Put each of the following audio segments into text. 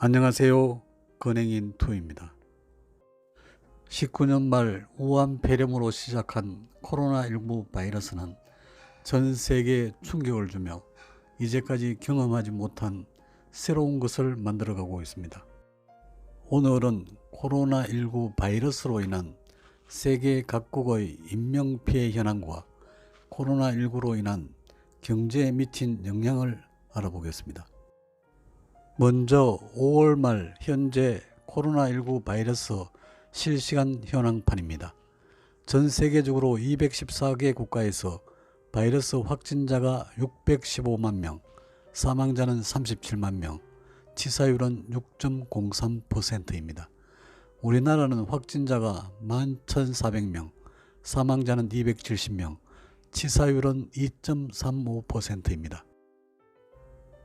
안녕하세요. 건행인 투입니다. 19년 말 우한 폐렴으로 시작한 코로나19 바이러스는 전 세계에 충격을 주며 이제까지 경험하지 못한 새로운 것을 만들어가고 있습니다. 오늘은 코로나19 바이러스로 인한 세계 각국의 인명피해 현황과 코로나19로 인한 경제에 미친 영향을 알아보겠습니다. 먼저 5월 말 현재 코로나19 바이러스 실시간 현황판입니다. 전 세계적으로 214개 국가에서 바이러스 확진자가 615만 명, 사망자는 37만 명, 치사율은 6.03%입니다. 우리나라는 확진자가 11,400명, 사망자는 270명, 치사율은 2.35%입니다.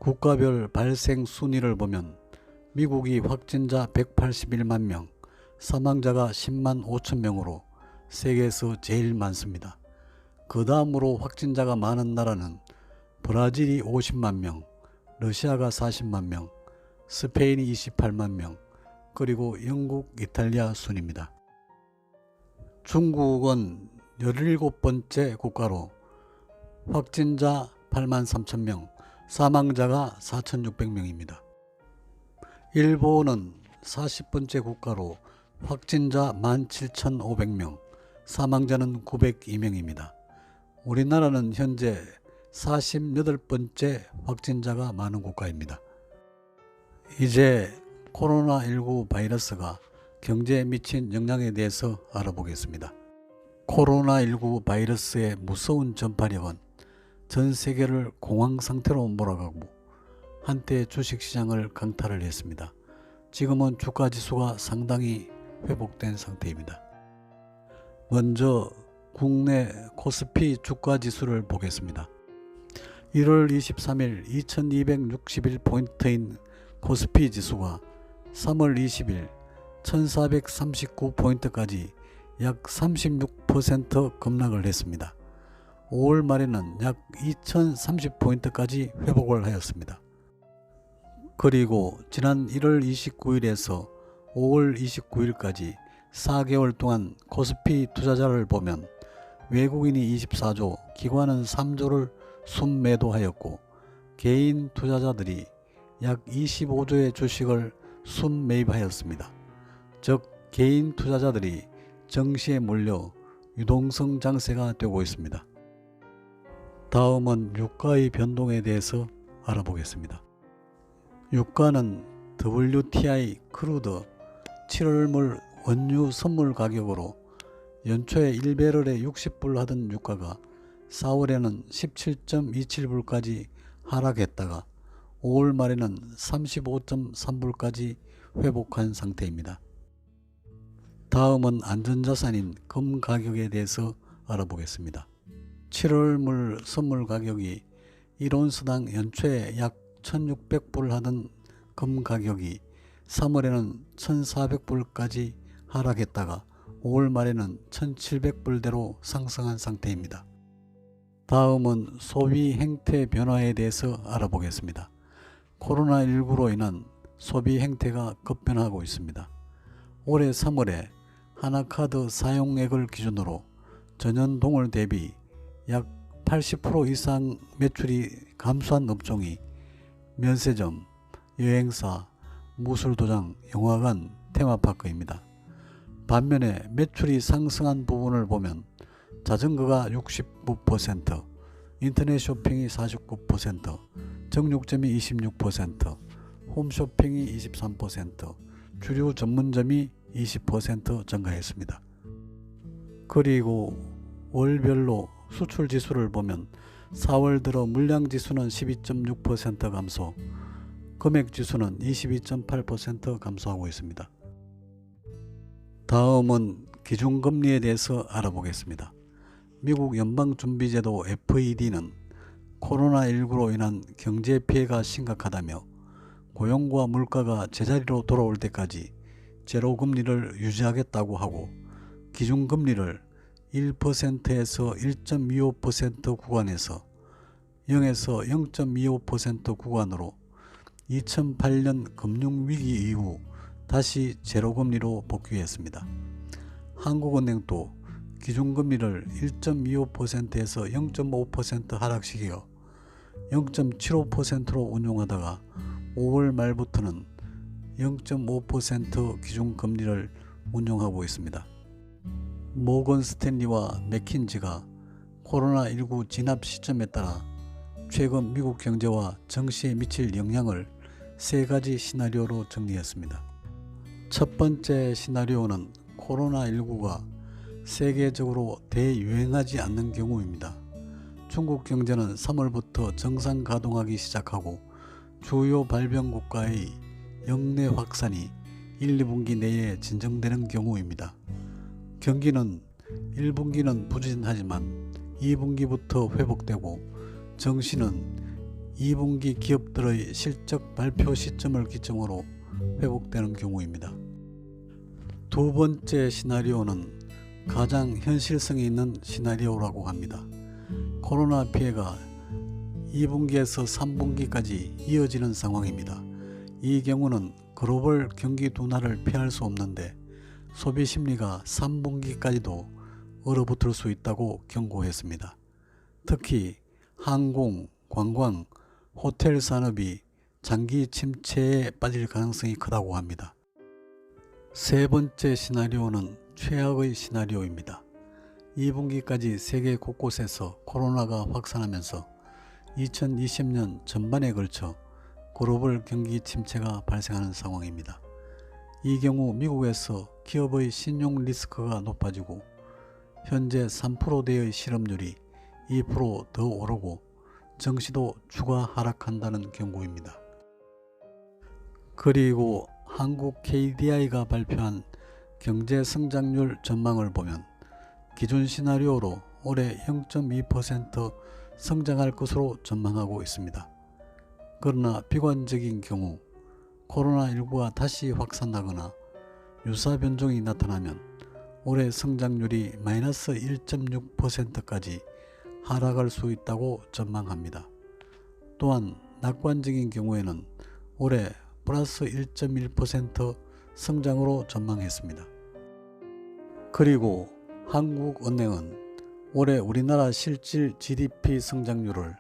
국가별 발생 순위를 보면 미국이 확진자 181만 명, 사망자가 10만 5천 명으로 세계에서 제일 많습니다. 그 다음으로 확진자가 많은 나라는 브라질이 50만 명, 러시아가 40만 명, 스페인이 28만 명, 그리고 영국, 이탈리아 순입니다. 중국은 17번째 국가로 확진자 8만 3천 명, 사망자가 4,600명입니다. 일본은 40번째 국가로 확진자 17,500명, 사망자는 902명입니다. 우리나라는 현재 48번째 확진자가 많은 국가입니다. 이제 코로나19 바이러스가 경제에 미친 영향에 대해서 알아보겠습니다. 코로나19 바이러스의 무서운 전파력은 전 세계를 공황 상태로 몰아가고 한때 주식시장을 강탈을 했습니다. 지금은 주가지수가 상당히 회복된 상태입니다. 먼저 국내 코스피 주가지수를 보겠습니다. 1월 23일 2261포인트인 코스피 지수가 3월 20일 1439포인트까지 약 36% 급락을 했습니다. 5월 말에는 약 2030포인트까지 회복을 하였습니다. 그리고 지난 1월 29일에서 5월 29일까지 4개월 동안 코스피 투자자를 보면 외국인이 24조, 기관은 3조를 순매도하였고 개인 투자자들이 약 25조의 주식을 순매입하였습니다. 즉 개인 투자자들이 정시에 몰려 유동성 장세가 되고 있습니다. 다음은 유가의 변동에 대해서 알아보겠습니다. 유가는 WTI 크루드 7월물 원유 선물 가격으로 연초에 1배럴에 60불 하던 유가가 4월에는 17.27불까지 하락했다가 5월 말에는 35.3불까지 회복한 상태입니다. 다음은 안전자산인 금 가격에 대해서 알아보겠습니다. 7월물 선물 가격이 1온스당 연초에 약 1600불 하던 금 가격이 3월에는 1400불까지 하락했다가 5월 말에는 1700불대로 상승한 상태입니다. 다음은 소비 행태 변화에 대해서 알아보겠습니다. 코로나19로 인한 소비 행태가 급변하고 있습니다. 올해 3월에 하나카드 사용액을 기준으로 전년 동월 대비 약 80% 이상 매출이 감소한 업종이 면세점, 여행사, 무술도장, 영화관, 테마파크입니다. 반면에 매출이 상승한 부분을 보면 자전거가 69%, 인터넷 쇼핑이 49%, 정육점이 26%, 홈쇼핑이 23%, 주류 전문점이 20% 증가했습니다. 그리고 월별로 수출 지수를 보면 4월 들어 물량 지수는 12.6% 감소, 금액 지수는 22.8% 감소하고 있습니다. 다음은 기준금리에 대해서 알아보겠습니다. 미국 연방준비제도 FED는 코로나19로 인한 경제 피해가 심각하다며 고용과 물가가 제자리로 돌아올 때까지 제로금리를 유지하겠다고 하고 기준금리를 1%에서 1.25% 구간에서 0에서 0.25% 구간으로 2008년 금융위기 이후 다시 제로금리로 복귀했습니다. 한국은행도 기준금리를 1.25%에서 0.5% 하락시켜 0.75%로 운용하다가 5월 말부터는 0.5% 기준금리를 운용하고 있습니다. 모건 스탠리와 맥킨지가 코로나19 진압 시점에 따라 최근 미국 경제와 정시에 미칠 영향을 세 가지 시나리오로 정리했습니다. 첫 번째 시나리오는 코로나19가 세계적으로 대유행하지 않는 경우입니다. 중국 경제는 3월부터 정상 가동하기 시작하고 주요 발병 국가의 역내 확산이 1, 2분기 내에 진정되는 경우입니다. 경기는 1분기는 부진하지만 2분기부터 회복되고 정시는 2분기 기업들의 실적 발표 시점을 기점으로 회복되는 경우입니다. 두 번째 시나리오는 가장 현실성이 있는 시나리오라고 합니다. 코로나 피해가 2분기에서 3분기까지 이어지는 상황입니다. 이 경우는 글로벌 경기 둔화를 피할 수 없는데 소비 심리가 3분기까지도 얼어붙을 수 있다고 경고했습니다. 특히 항공, 관광, 호텔 산업이 장기 침체에 빠질 가능성이 크다고 합니다. 세 번째 시나리오는 최악의 시나리오입니다. 2분기까지 세계 곳곳에서 코로나가 확산하면서 2020년 전반에 걸쳐 글로벌 경기 침체가 발생하는 상황입니다. 이 경우 미국에서 기업의 신용 리스크가 높아지고 현재 3%대의 실업률이 2% 더 오르고 정시도 추가 하락한다는 경고입니다. 그리고 한국 KDI가 발표한 경제 성장률 전망을 보면 기준 시나리오로 올해 0.2% 성장할 것으로 전망하고 있습니다. 그러나 비관적인 경우 코로나19가 다시 확산하거나 유사 변종이 나타나면 올해 성장률이 마이너스 1.6%까지 하락할 수 있다고 전망합니다. 또한 낙관적인 경우에는 올해 플러스 1.1% 성장으로 전망했습니다. 그리고 한국은행은 올해 우리나라 실질 GDP 성장률을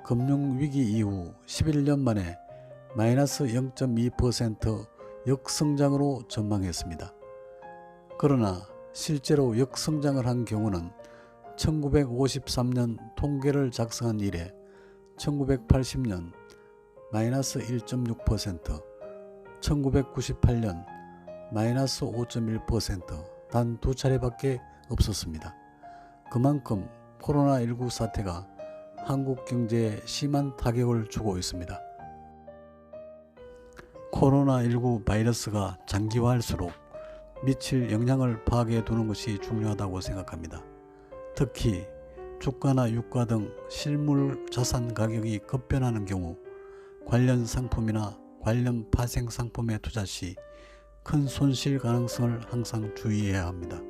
금융위기 이후 11년 만에 마이너스 0.2% 역성장으로 전망했습니다. 그러나 실제로 역성장을 한 경우는 1953년 통계를 작성한 이래 1980년 마이너스 1.6%, 1998년 마이너스 5.1% 단 두 차례밖에 없었습니다. 그만큼 코로나19 사태가 한국 경제에 심한 타격을 주고 있습니다. 코로나19 바이러스가 장기화할수록 미칠 영향을 파악해 두는 것이 중요하다고 생각합니다. 특히 주가나 유가 등 실물 자산 가격이 급변하는 경우 관련 상품이나 관련 파생 상품에 투자 시 큰 손실 가능성을 항상 주의해야 합니다.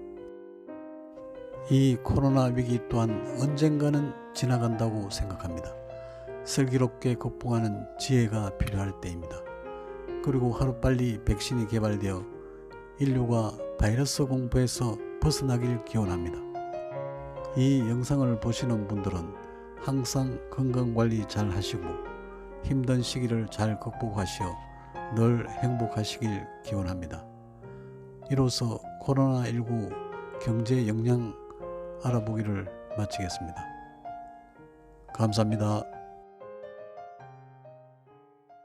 이 코로나 위기 또한 언젠가는 지나간다고 생각합니다. 슬기롭게 극복하는 지혜가 필요할 때입니다. 그리고 하루빨리 백신이 개발되어 인류가 바이러스 공포에서 벗어나길 기원합니다. 이 영상을 보시는 분들은 항상 건강관리 잘 하시고 힘든 시기를 잘 극복하시어 늘 행복하시길 기원합니다. 이로써 코로나19 경제 영향 알아보기를 마치겠습니다. 감사합니다.